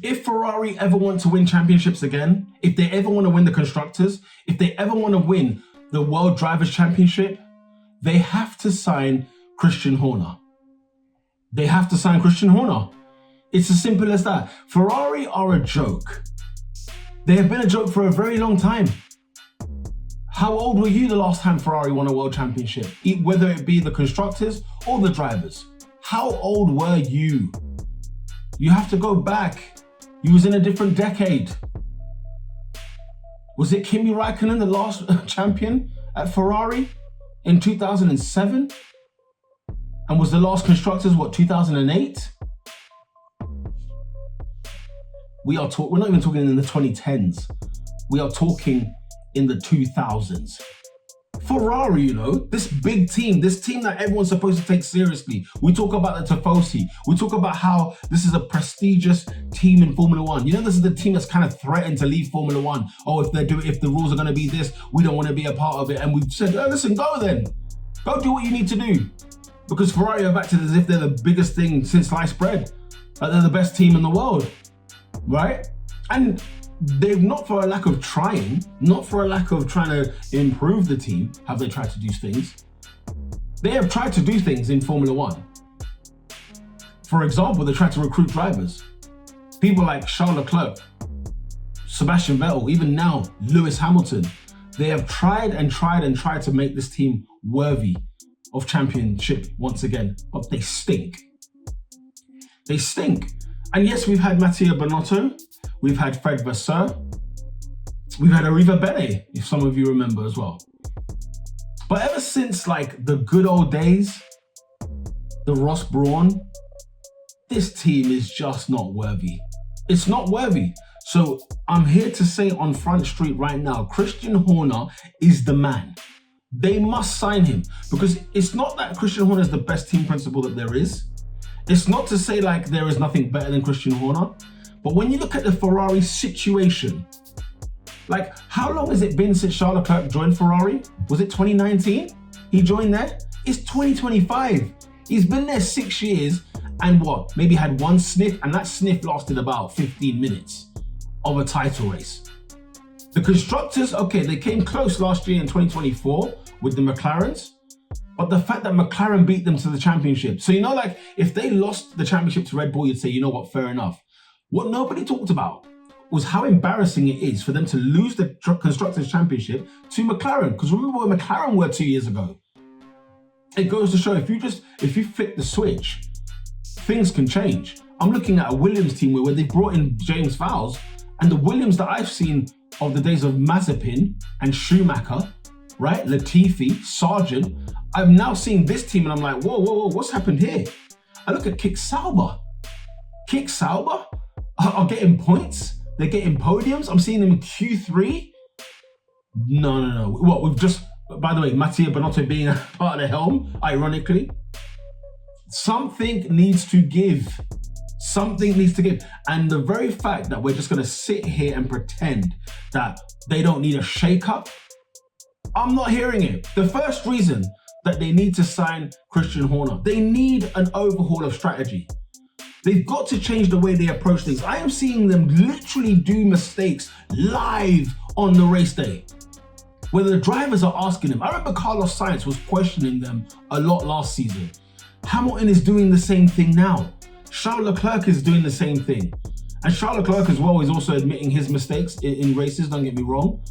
If Ferrari ever want to win championships again, if they ever want to win the Constructors, if they ever want to win the World Drivers' Championship, they have to sign Christian Horner. They have to sign Christian Horner. It's as simple as that. Ferrari are a joke. They have been a joke for a very long time. How old were you the last time Ferrari won a world championship? Whether it be the constructors or the drivers. How old were you? You have to go back. You was in a different decade. Was it Kimi Raikkonen, the last champion at Ferrari in 2007? And was the last constructors, what, 2008? We're not even talking in the 2010s. We are talking in the 2000s. Ferrari, you know, this big team, this team that everyone's supposed to take seriously. We talk about the Tifosi. We talk about how this is a prestigious team in Formula One. You know, this is the team that's kind of threatened to leave Formula One. Oh, if the rules are going to be this, we don't want to be a part of it. And we've said, oh, listen, go then. Go do what you need to do. Because Ferrari have acted as if they're the biggest thing since sliced bread. Like they're the best team in the world, right? And they've, not for a lack of trying, not for a lack of trying to improve the team, have they tried to do things. They have tried to do things in Formula One. For example, they tried to recruit drivers. People like Charles Leclerc, Sebastian Vettel, even now, Lewis Hamilton. They have tried and tried and tried to make this team worthy of championship once again, but they stink. They stink. And yes, we've had Mattia Binotto, we've had Fred Vasseur, we've had Arriva Bene, if some of you remember as well. But ever since like the good old days, the Ross Brawn, this team is just not worthy. It's not worthy. So I'm here to say on Front Street right now, Christian Horner is the man. They must sign him, because it's not that Christian Horner is the best team principal that there is. It's not to say like there is nothing better than Christian Horner, but when you look at the Ferrari situation, like how long has it been since Charles Leclerc joined Ferrari? Was it 2019? He joined there? It's 2025. He's been there 6 years and what? Maybe had one sniff, and that sniff lasted about 15 minutes of a title race. The constructors, okay, they came close last year in 2024 with the McLarens, but the fact that McLaren beat them to the championship. So, you know, like if they lost the championship to Red Bull, you'd say, you know what, fair enough. What nobody talked about was how embarrassing it is for them to lose the Constructors' Championship to McLaren. Because remember where McLaren were 2 years ago. It goes to show if you flip the switch, things can change. I'm looking at a Williams team where they brought in James Vowles, and the Williams that I've seen of the days of Mazepin and Schumacher, right? Latifi, Sargent. I'm now seeing this team and I'm like, whoa, what's happened here? I look at Kick Sauber. Kick Sauber are getting points. They're getting podiums. I'm seeing them in Q3. No. What, we've just, by the way, Mattia Binotto being a part of the helm, ironically. Something needs to give. Something needs to give. And the very fact that we're just going to sit here and pretend that they don't need a shake-up, I'm not hearing it. The first reason that they need to sign Christian Horner, they need an overhaul of strategy. They've got to change the way they approach things. I am seeing them literally do mistakes live on the race day, where the drivers are asking them. I remember Carlos Sainz was questioning them a lot last season. Hamilton is doing the same thing now. Charles Leclerc is doing the same thing. And Charles Leclerc as well is also admitting his mistakes in races, don't get me wrong.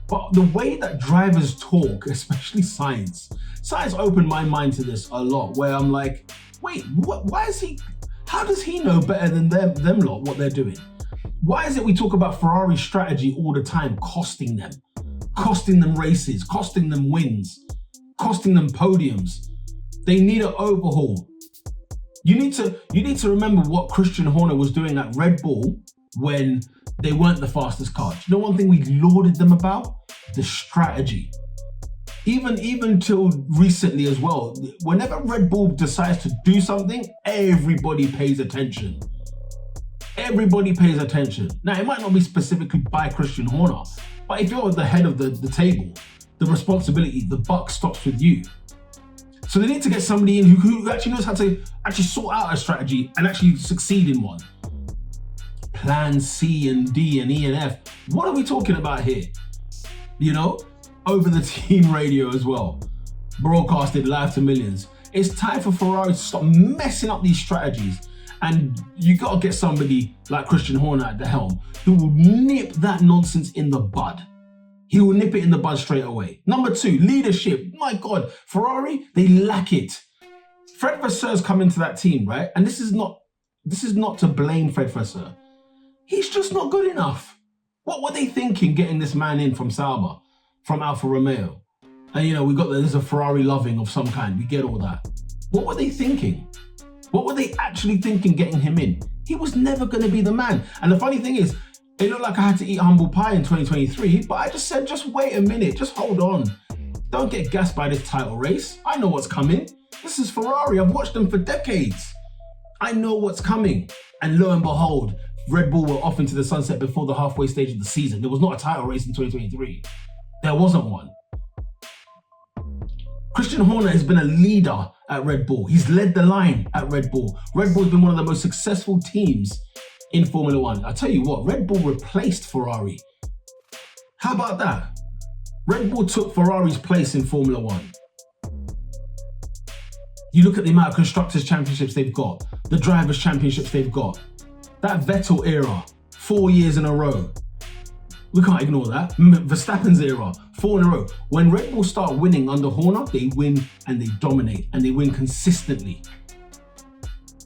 But the way that drivers talk, especially Sainz opened my mind to this a lot, where I'm like, wait, how does he know better than them lot what they're doing? Why is it we talk about Ferrari strategy all the time, costing them races, costing them wins, costing them podiums? They need an overhaul. You need to remember what Christian Horner was doing at Red Bull when they weren't the fastest car. You know one thing we lauded them about? The strategy. Even till recently as well, whenever Red Bull decides to do something, everybody pays attention. Everybody pays attention. Now, it might not be specifically by Christian Horner, but if you're at the head of the table, the responsibility, the buck stops with you. So they need to get somebody in who actually knows how to actually sort out a strategy and actually succeed in one. plan C and D and E and F. What are we talking about here? You know, over the team radio as well, broadcasted live to millions. It's time for Ferrari to stop messing up these strategies. And you got to get somebody like Christian Horner at the helm who will nip that nonsense in the bud. He will nip it in the bud straight away. Number 2, leadership. My God, Ferrari, they lack it. Fred Vasseurs come into that team, right? And this is not to blame Fred Vasseur. He's just not good enough. What were they thinking getting this man in from Sauber, from Alfa Romeo? And you know, there's a Ferrari loving of some kind. We get all that. What were they thinking? What were they actually thinking getting him in? He was never going to be the man. And the funny thing is, it looked like I had to eat humble pie in 2023, but I just said, just wait a minute, just hold on. Don't get gassed by this title race. I know what's coming. This is Ferrari. I've watched them for decades. I know what's coming. And lo and behold, Red Bull were off into the sunset before the halfway stage of the season. There was not a title race in 2023. There wasn't one. Christian Horner has been a leader at Red Bull. He's led the line at Red Bull. Red Bull has been one of the most successful teams in Formula One. I tell you what, Red Bull replaced Ferrari. How about that? Red Bull took Ferrari's place in Formula One. You look at the amount of Constructors championships they've got, the Drivers championships they've got, that Vettel era, 4 years in a row. We can't ignore that. Verstappen's era, 4 in a row. When Red Bull start winning under Horner, they win and they dominate and they win consistently.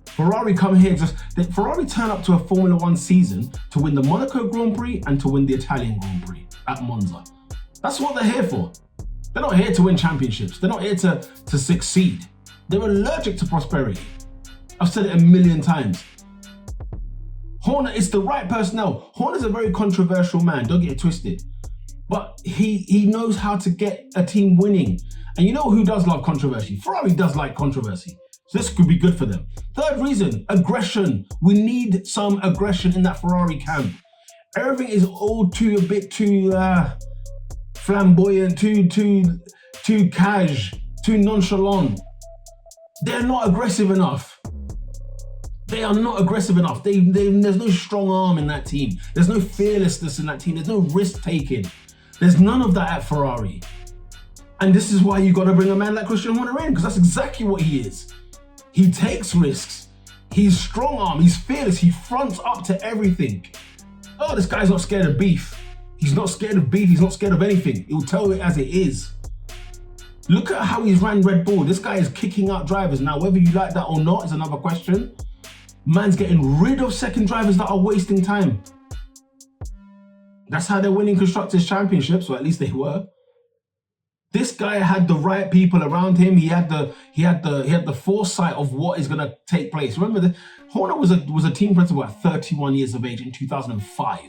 Ferrari come here Ferrari turn up to a Formula One season to win the Monaco Grand Prix and to win the Italian Grand Prix at Monza. That's what they're here for. They're not here to win championships. They're not here to succeed. They're allergic to prosperity. I've said it a million times. Horner is the right personnel. Horner's a very controversial man, don't get it twisted. But he knows how to get a team winning. And you know who does love controversy? Ferrari does like controversy. So this could be good for them. Third reason, aggression. We need some aggression in that Ferrari camp. Everything is all a bit too flamboyant, too cash, too nonchalant. They're not aggressive enough. They are not aggressive enough. There's no strong arm in that team. There's no fearlessness in that team. There's no risk taking. There's none of that at Ferrari. And this is why you got to bring a man like Christian Horner in, because that's exactly what he is. He takes risks. He's strong arm. He's fearless. He fronts up to everything. Oh, this guy's not scared of beef. He's not scared of beef. He's not scared of anything. He'll tell it as it is. Look at how he's ran Red Bull. This guy is kicking out drivers. Now, whether you like that or not is another question. Man's getting rid of second drivers that are wasting time. That's how they're winning Constructors championships, or at least they were. This guy had the right people around him. He had the foresight of what is going to take place. Remember, Horner was a team principal at 31 years of age in 2005,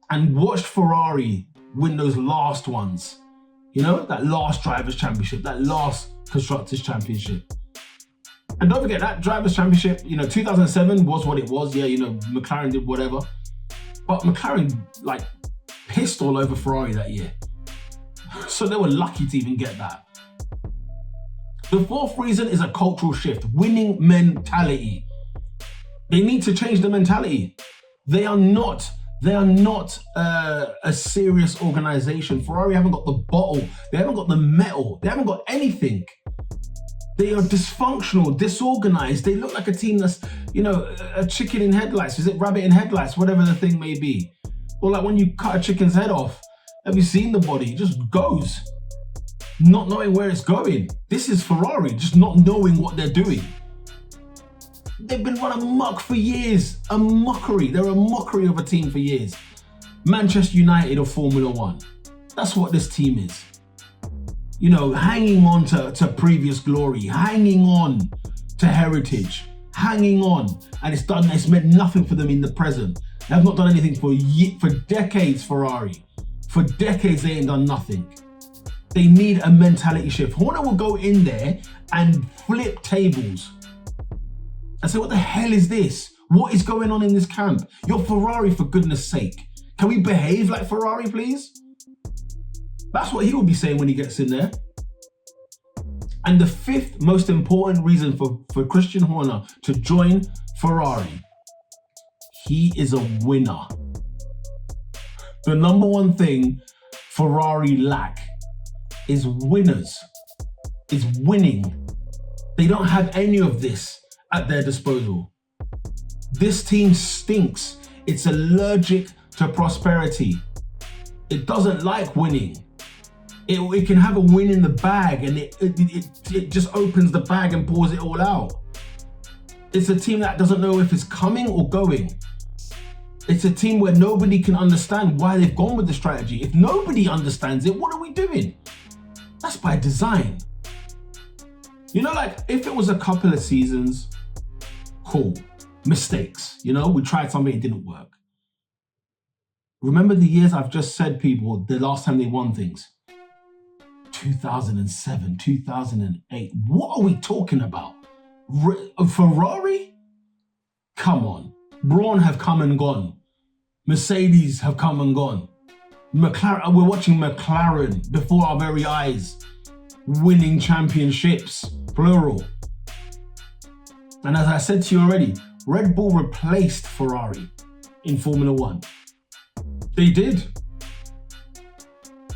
and watched Ferrari win those last ones. You know, that last Drivers' Championship, that last Constructors' Championship. And don't forget, that Drivers' Championship, 2007 was what it was. Yeah, McLaren did whatever. But McLaren, pissed all over Ferrari that year. So they were lucky to even get that. The fourth reason is a cultural shift, winning mentality. They need to change the mentality. They are not a serious organization. Ferrari haven't got the bottle. They haven't got the metal. They haven't got anything. They are dysfunctional, disorganized. They look like a team that's, a chicken in headlights. Is it rabbit in headlights? Whatever the thing may be. Or like when you cut a chicken's head off, have you seen the body? It just goes. Not knowing where it's going. This is Ferrari, just not knowing what they're doing. They've been run amok for years. A mockery. They're a mockery of a team for years. Manchester United of Formula One. That's what this team is. Hanging on to previous glory, hanging on to heritage, hanging on. And it's meant nothing for them in the present. They have not done anything for decades, Ferrari. For decades, they ain't done nothing. They need a mentality shift. Horner will go in there and flip tables and say, what the hell is this? What is going on in this camp? You're Ferrari, for goodness sake. Can we behave like Ferrari, please? That's what he will be saying when he gets in there. And the fifth most important reason for Christian Horner to join Ferrari. He is a winner. The number one thing Ferrari lack is winners, is winning. They don't have any of this at their disposal. This team stinks. It's allergic to prosperity. It doesn't like winning. It can have a win in the bag, and it just opens the bag and pours it all out. It's a team that doesn't know if it's coming or going. It's a team where nobody can understand why they've gone with the strategy. If nobody understands it, what are we doing? That's by design. You know, like if it was a couple of seasons, cool. Mistakes, you know, we tried something, it didn't work. Remember the years I've just said, people, the last time they won things? 2007, 2008. What are we talking about? Ferrari? Come on. Braun have come and gone. Mercedes have come and gone. McLaren, we're watching McLaren before our very eyes winning championships, plural. And as I said to you already, Red Bull replaced Ferrari in Formula One. They did.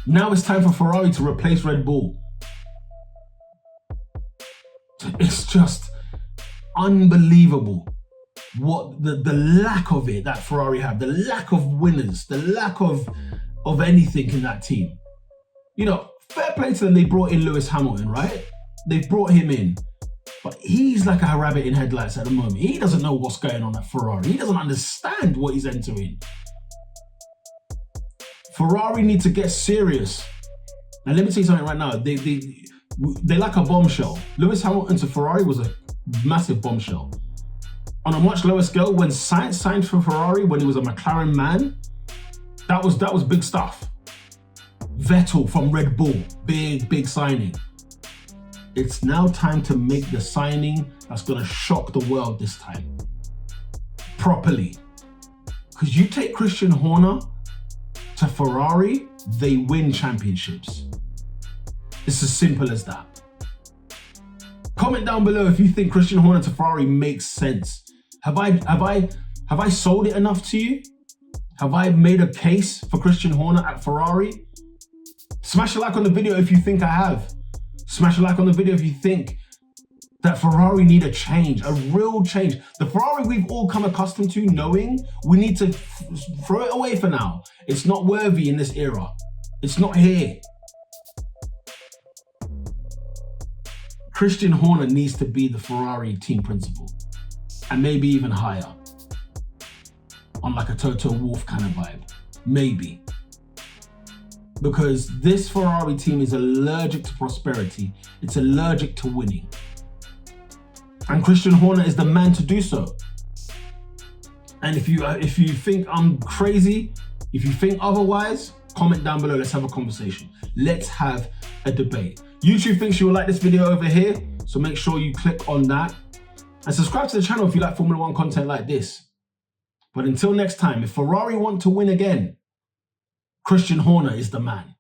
Now it's time for Ferrari to replace Red Bull. It's just unbelievable what the lack of it that Ferrari have, the lack of winners, the lack of anything in that team. You know, fair play to them, they brought in Lewis Hamilton, right? They've brought him in, but he's like a rabbit in headlights at the moment. He doesn't know what's going on at Ferrari. He doesn't understand what he's entering. Ferrari need to get serious. And let me tell you something right now. They like a bombshell. Lewis Hamilton to Ferrari was a massive bombshell. On a much lower scale, when Sainz signed for Ferrari, when he was a McLaren man, that was big stuff. Vettel from Red Bull, big signing. It's now time to make the signing that's gonna shock the world this time. Properly. Because you take Christian Horner to Ferrari, they win championships. It's as simple as that. Comment down below if you think Christian Horner to Ferrari makes sense. Have I sold it enough to you? Have I made a case for Christian Horner at Ferrari? Smash a like on the video if you think I have. Smash a like on the video if you think that Ferrari need a change, a real change. The Ferrari we've all come accustomed to knowing, we need to throw it away for now. It's not worthy in this era. It's not here. Christian Horner needs to be the Ferrari team principal, and maybe even higher, on like a Toto Wolff kind of vibe, maybe. Because this Ferrari team is allergic to prosperity. It's allergic to winning. And Christian Horner is the man to do so. And if you think I'm crazy, if you think otherwise, comment down below. Let's have a conversation. Let's have a debate. YouTube thinks you will like this video over here, so make sure you click on that. And subscribe to the channel if you like Formula One content like this. But until next time, if Ferrari want to win again, Christian Horner is the man.